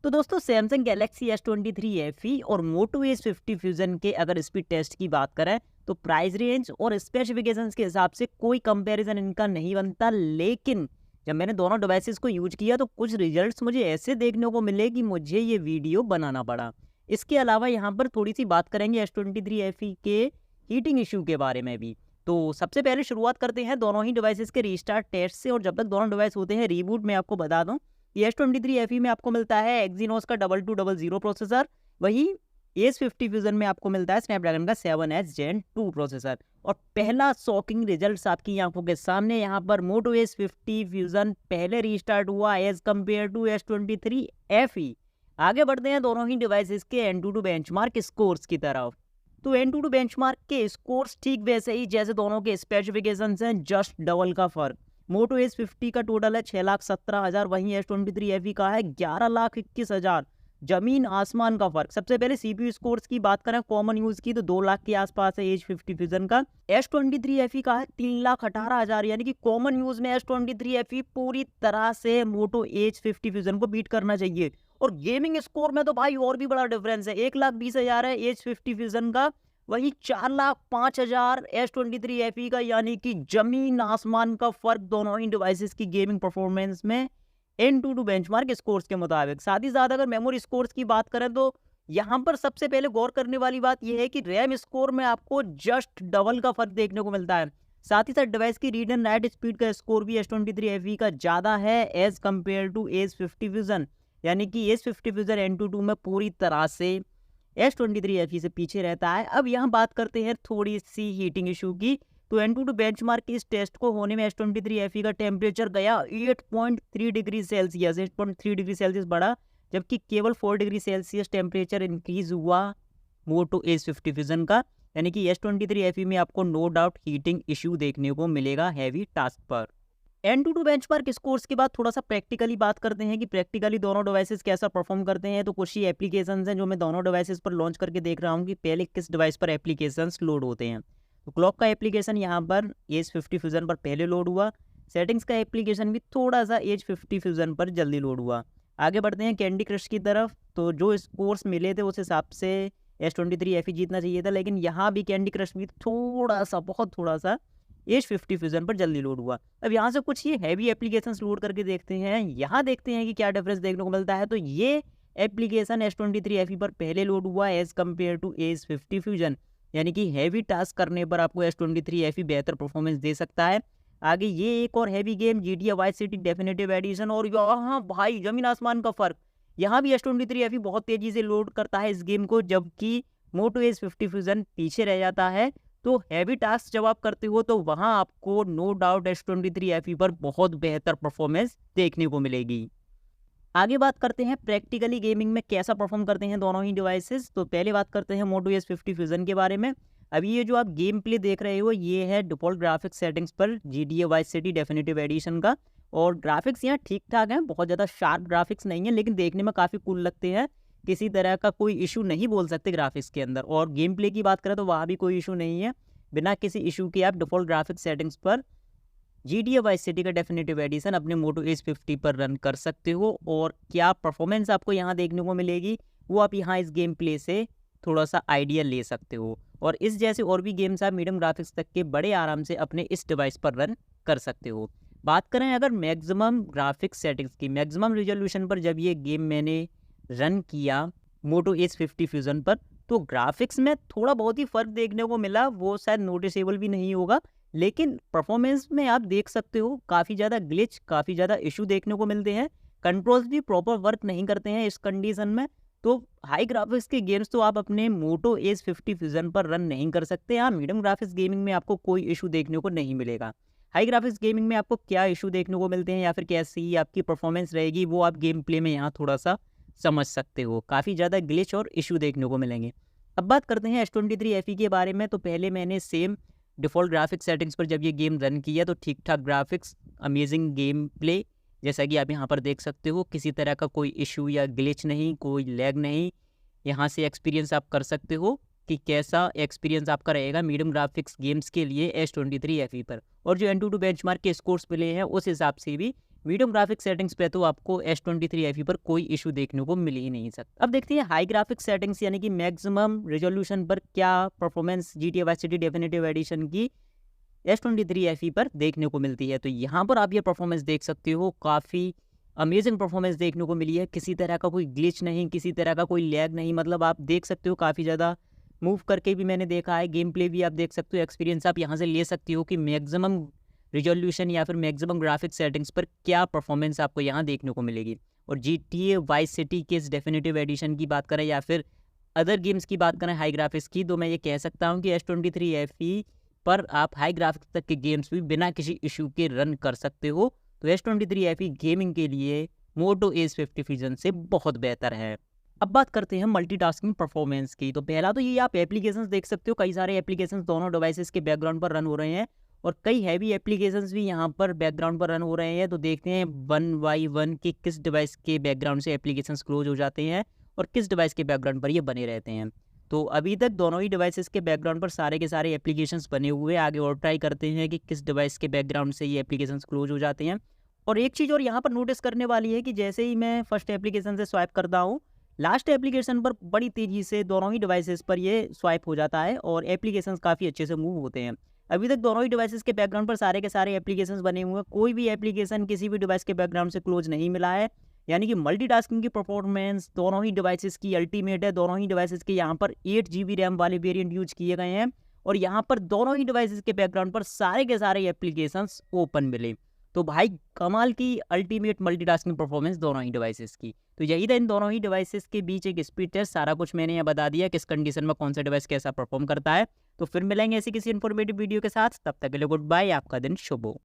तो दोस्तों Samsung Galaxy S23 FE और मोटो H50 फ्यूजन के अगर स्पीड टेस्ट की बात करें तो प्राइस रेंज और स्पेसिफिकेशंस के हिसाब से कोई कंपैरिजन इनका नहीं बनता। लेकिन जब मैंने दोनों डिवाइसेस को यूज किया तो कुछ रिजल्ट्स मुझे ऐसे देखने को मिले कि मुझे ये वीडियो बनाना पड़ा। इसके अलावा यहाँ पर थोड़ी सी बात करेंगे S23 FE के हीटिंग इशू के बारे में भी। तो सबसे पहले शुरुआत करते हैं दोनों ही डिवाइसेस के रीस्टार्ट टेस्ट से। और जब तक दोनों डिवाइस होते हैं रीबूट, मैं आपको बता दूं S23 FE में आपको मिलता है एक्जीनोस का 2200 प्रोसेसर। वही H50 फ्यूजन में आपको मिलता है स्नैपड्रैगन का 7S Gen 2 प्रोसेसर। और पहला शॉकिंग रिजल्ट्स आपकी आंखों के सामने, यहाँ पर मोटो H50 फ्यूजन पहले रीस्टार्ट हुआ as compared to S23 FE। आगे बढ़ते हैं दोनों ही डिवाइसेस के Antutu बेंचमार्क स्कोर्स की तरफ। तो Antutu बेंचमार्क के स्कोर्स ठीक वैसे ही जैसे दोनों के स्पेसिफिकेशंस हैं, जस्ट डबल का फर्क। मोटो H50 का टोटल है 6,17,000, वहीं S23 FE का है 11,21,000। जमीन आसमान का फर्क। सबसे पहले CPU स्कोर्स की बात करें कॉमन यूज की तो 2 लाख के आसपास है H50 फ्यूजन का। S23 FE का है 3,18,000, यानी कि कॉमन यूज में S23 FE पूरी तरह से मोटो H50 फ्यूजन को बीट करना चाहिए। और गेमिंग स्कोर में तो भाई और भी बड़ा डिफरेंस है, 1,20,000 है H50 फ्यूजन का, वही 4,05,000 S23 FE का, यानी कि जमीन आसमान का फर्क दोनों ही डिवाइसेस की गेमिंग परफॉर्मेंस में Antutu बेंचमार्क स्कोर्स के मुताबिक। साथ ही साथ अगर मेमोरी स्कोर्स की बात करें तो यहाँ पर सबसे पहले गौर करने वाली बात यह है कि रैम स्कोर में आपको जस्ट डबल का फर्क देखने को मिलता है। साथ ही साथ डिवाइस की रीड एंड राइट स्पीड का स्कोर भी S23 FE का ज़्यादा है as compared to H50 fusion, यानी कि H50 फ्यूजन Antutu में पूरी तरह से S23 FE से पीछे रहता है। अब यहाँ बात करते हैं थोड़ी सी हीटिंग इशू की। तो Antutu बेंचमार्क के इस टेस्ट को होने में S23 FE का टेम्परेचर गया 8.3 डिग्री सेल्सियस, 8.3 डिग्री सेल्सियस बढ़ा, जबकि केवल 4 डिग्री सेल्सियस टेम्परेचर इंक्रीज हुआ मोटो H50 फ्यूजन का, यानी कि S23 FE में आपको नो डाउट हीटिंग इशू देखने को मिलेगा हैवी टास्क पर। Antutu बेंचमार्क स्कोर्स के बाद थोड़ा सा प्रैक्टिकली बात करते हैं कि प्रैक्टिकली दोनों डिवाइसेस कैसा परफॉर्म करते हैं। तो कुछ ही एप्लीकेशंस हैं जो मैं दोनों डिवाइसेस पर लॉन्च करके देख रहा हूँ कि पहले किस डिवाइस पर एप्लीकेशंस लोड होते हैं। तो क्लॉक का एप्लीकेशन यहाँ पर H50 फ्यूजन पर पहले लोड हुआ। सेटिंग्स का एप्लीकेशन भी थोड़ा सा H50 फ्यूजन पर जल्दी लोड हुआ। आगे बढ़ते हैं कैंडी क्रश की तरफ। तो जो स्कोर्स मिले थे उस हिसाब से S23 FE जीतना चाहिए था, लेकिन यहाँ भी कैंडी क्रश भी थोड़ा सा, बहुत थोड़ा सा H50 फ्यूजन पर जल्दी लोड हुआ। अब यहाँ से कुछ ये हैवी एप्लीकेशंस लोड करके देखते हैं, यहाँ देखते हैं कि क्या डिफरेंस देखने को मिलता है। तो ये एप्लीकेशन S23 FE पर पहले लोड हुआ as compared to H50 fusion, यानी कि हैवी टास्क करने पर आपको S23 FE बेहतर परफॉर्मेंस दे सकता है। आगे ये एक और heavy game GTA vice city definitive addition, और यहाँ भाई जमीन आसमान का फर्क। यहाँ भी S23 FE बहुत तेजी से लोड करता है इस गेम को, जबकि मोटो H50 फ्यूजन पीछे रह जाता है। तो हैवी टास्क जब आप करते हो तो वहाँ आपको नो डाउट S23 FE पर बहुत बेहतर परफॉर्मेंस देखने को मिलेगी। आगे बात करते हैं प्रैक्टिकली गेमिंग में कैसा परफॉर्म करते हैं दोनों ही डिवाइसेस। तो पहले बात करते हैं मोटो H50 फ्यूजन के बारे में। अभी ये जो आप गेम प्ले देख रहे हो ये है डिफॉल्ट ग्राफिक्स सेटिंग्स पर GTA vice city definitive addition का। और ग्राफिक्स यहाँ ठीक ठाक हैं, बहुत ज़्यादा शार्प ग्राफिक्स नहीं है, लेकिन देखने में काफ़ी कूल लगते हैं। किसी तरह का कोई इशू नहीं बोल सकते ग्राफिक्स के अंदर। और गेम प्ले की बात करें तो वहाँ भी कोई इशू नहीं है। बिना किसी इशू के आप डिफॉल्ट ग्राफिक्स सेटिंग्स पर GTA वाइस सिटी का डेफिनेटिव एडिशन अपने मोटो H50 पर रन कर सकते हो। और क्या परफॉर्मेंस आपको यहाँ देखने को मिलेगी वो आप यहाँ इस गेम प्ले से थोड़ा सा आइडिया ले सकते हो। और इस जैसे और भी गेम्स आप मीडियम ग्राफिक्स तक के बड़े आराम से अपने इस डिवाइस पर रन कर सकते हो। बात करें अगर मैक्सिमम ग्राफिक्स सेटिंग्स की, मैक्सिमम रिजोल्यूशन पर जब ये गेम मैंने रन किया मोटो H50 फ्यूजन पर, तो ग्राफिक्स में थोड़ा बहुत ही फ़र्क देखने को मिला, वो शायद नोटिसेबल भी नहीं होगा, लेकिन परफॉर्मेंस में आप देख सकते हो काफ़ी ज़्यादा ग्लिच, काफ़ी ज़्यादा इशू देखने को मिलते हैं। कंट्रोल्स भी प्रॉपर वर्क नहीं करते हैं इस कंडीशन में। तो हाई ग्राफिक्स के गेम्स तो आप अपने मोटो H50 फ्यूजन पर रन नहीं कर सकते। हाँ, मीडियम ग्राफिक्स गेमिंग में आपको कोई इशू देखने को नहीं मिलेगा। हाई ग्राफिक्स गेमिंग में आपको क्या इशू देखने को मिलते हैं या फिर कैसी आपकी परफॉर्मेंस रहेगी वो आप गेम प्ले में यहाँ थोड़ा सा समझ सकते हो। काफ़ी ज़्यादा ग्लिच और इशू देखने को मिलेंगे। अब बात करते हैं S23 FE के बारे में। तो पहले मैंने सेम डिफ़ॉल्ट ग्राफिक्स सेटिंग्स पर जब ये गेम रन किया तो ठीक ठाक ग्राफिक्स, अमेजिंग गेम प्ले, जैसा कि आप यहाँ पर देख सकते हो। किसी तरह का कोई इशू या ग्लिच नहीं, कोई लैग नहीं। यहाँ से एक्सपीरियंस आप कर सकते हो कि कैसा एक्सपीरियंस आपका रहेगा मीडियम ग्राफिक्स गेम्स के लिए S23 FE पर। और जो Antutu बेंचमार्क के स्कोर्स मिले हैं उस हिसाब से भी मीडियम ग्राफिक सेटिंग्स पे तो आपको S23 FE पर कोई इशू देखने को मिल ही नहीं सकता। अब देखते हैं हाई ग्राफिक सेटिंग्स यानी कि मैक्सिमम रेजोल्यूशन पर क्या performance GTA vice city definitive addition की S23 FE पर देखने को मिलती है। तो यहाँ पर आप ये परफॉर्मेंस देख सकते हो, काफ़ी अमेजिंग परफॉर्मेंस देखने को मिली है। किसी तरह का कोई ग्लिच नहीं, किसी तरह का कोई लैग नहीं, मतलब आप देख सकते हो काफ़ी ज़्यादा मूव करके भी मैंने देखा है, गेम प्ले भी आप देख सकते हो, एक्सपीरियंस आप यहाँ से ले सकते हो कि मैक्सिमम रिजोल्यूशन या फिर मैक्सिमम ग्राफिक सेटिंग्स पर क्या परफॉर्मेंस आपको यहाँ देखने को मिलेगी। और GTA वाइस सिटी के इस डेफिनेटिव एडिशन की बात करें या फिर अदर गेम्स की बात करें हाई ग्राफिक्स की, तो मैं ये कह सकता हूँ कि S23 FE पर आप हाई ग्राफिक्स तक के गेम्स भी बिना किसी इशू के रन कर सकते हो। तो S23 FE गेमिंग के लिए मोटो एज 50 फ्यूजन से बहुत बेहतर है। अब बात करते हैं मल्टीटास्किंग परफॉर्मेंस की। तो पहला तो ये आप एप्लीकेशंस देख सकते हो, कई सारे एप्लीकेशंस दोनों डिवाइसेस के बैकग्राउंड पर रन हो रहे हैं और कई हैवी एप्लीकेशंस भी यहाँ पर बैकग्राउंड पर रन हो रहे हैं। तो देखते हैं वन बाई वन कि किस डिवाइस के बैकग्राउंड से एप्लीकेशंस क्लोज हो जाते हैं और किस डिवाइस के बैकग्राउंड पर ये बने रहते हैं। तो अभी तक दोनों ही डिवाइसेस के बैकग्राउंड पर सारे के सारे एप्लीकेशंस बने हुए हैं। आगे और ट्राई करते हैं कि किस डिवाइस के बैकग्राउंड से ये एप्लीकेशंस क्लोज हो जाते हैं। और एक चीज़ और यहाँ पर नोटिस करने वाली है कि जैसे ही मैं फर्स्ट एप्लीकेशन से स्वाइप करता हूँ, लास्ट एप्लीकेशन पर बड़ी तेज़ी से दोनों ही डिवाइसेस पर ये स्वाइप हो जाता है और एप्लीकेशंस काफ़ी अच्छे से मूव होते हैं। अभी तक दोनों ही डिवाइसेस के बैकग्राउंड पर सारे के सारे एप्लीकेशंस बने हुए हैं, कोई भी एप्लीकेशन किसी भी डिवाइस के बैकग्राउंड से क्लोज नहीं मिला है। यानी कि मल्टीटास्किंग की परफॉर्मेंस दोनों ही डिवाइसेस की अल्टीमेट है। दोनों ही डिवाइसेस के यहाँ पर 8 GB रैम वाले वेरिएंट यूज किए गए हैं और यहाँ पर दोनों ही डिवाइसेस के बैकग्राउंड पर सारे के सारे एप्लीकेशंस ओपन मिले। तो भाई कमाल की अल्टीमेट मल्टीटास्किंग परफॉर्मेंस दोनों ही डिवाइसेस की। तो यही था इन दोनों ही डिवाइसेस के बीच एक स्पीड टेस्ट। सारा कुछ मैंने यहाँ बता दिया किस कंडीशन में कौन सा डिवाइस कैसा परफॉर्म करता है। तो फिर मिलेंगे ऐसी किसी इन्फॉर्मेटिव वीडियो के साथ, तब तक के लिए गुड बाय, आपका दिन शुभ हो।